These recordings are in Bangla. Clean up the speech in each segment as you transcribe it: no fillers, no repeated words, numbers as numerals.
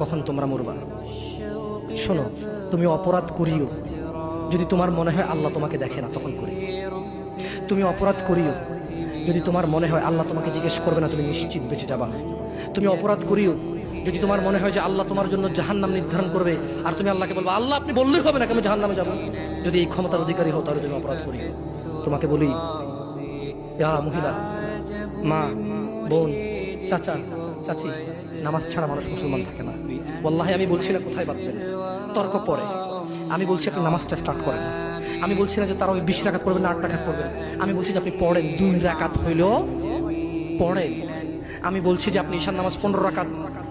কখন তোমরা মরবা। শোনো, তুমি অপরাধ করিও যদি তোমার মনে হয় আল্লাহ তোমাকে দেখে না, তখন করি। তুমি অপরাধ করিও যদি তোমার মনে হয় আল্লাহ তোমাকে জিজ্ঞেস করবে না, তুমি নিশ্চিত বেঁচে যাবা। তুমি অপরাধ করিও যদি তোমার মনে হয় যে আল্লাহ তোমার জন্য জাহান্নাম নির্ধারণ করবে, আর তুমি আল্লাহকে বলবা আল্লাহ আপনি বললেই হবে না, আমি জাহান্নামে যাবো। যদি এই ক্ষমতার অধিকারী হও তাহলে তুমি অপরাধ করিও। তোমাকে বলি, মহিলা, মা, বোন, চাচা, চাচি, নামাজ ছাড়া মানুষ মুসলমান থাকে না। ওয়াল্লাহি আমি বলছি না কোথায় বাঁধবেন, তর্ক পরে। আমি বলছি আপনি নামাজটা স্টার্ট করেন। আমি বলছি না যে তারা ওই 20 রাকাত পড়বেন না 8 রাকাত পড়বেন। আমি বলছি যে আপনি পড়েন, 2 রাকাত হইলেও পড়েন। আমি বলছি যে আপনি ঈশার নামাজ 15 রাকাত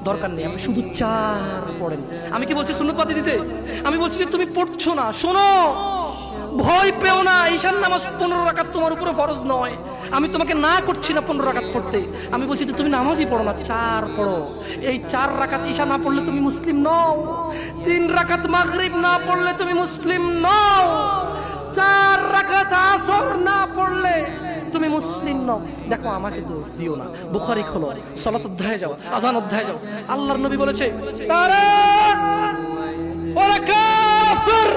দরকার নেই, আপনি শুধু 4 পড়েন। আমি কি বলছি সুন্নত বাদ দিতে? আমি বলছি যে তুমি পড়ছো না, শোনো, ভয় পেও না, ঈশার নামাজ 15 রাকাত তোমার উপরে ফরজ নয়। আমি তোমাকে না করছি না 15 রাকাত পড়তে, আমি বলছি যে তুমি নামাজই পড়ো না, 4 পড়ো। এই 4 রাকাত ঈশা না পড়লে তুমি মুসলিম নও, 3 রাকাত মাগরিব না পড়লে তুমি মুসলিম নও, 4 রাকাত আসর না পড়লে তুমি মুসলিম নও। দেখো আমাকে দোষ দিও না, বুখারী খোলো, সালাত অধ্যায়ে যাও, আযান অধ্যায়ে যাও। আল্লাহর নবী বলেছে তারা ওরা কাফির,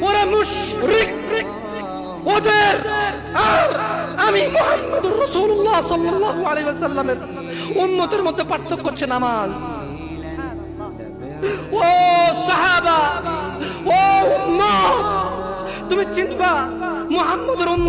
ওরা মুশরিক, ওদের আর আমি মুহাম্মদুর রাসূলুল্লাহ সাল্লাল্লাহু আলাইহি ওয়াসাল্লামের উম্মতের মধ্যে পার্থক্য হচ্ছে নামাজ। ও সাহাবা, ও উম্মাহ, তুমি চিনবা মুহাম্মদের উম্মত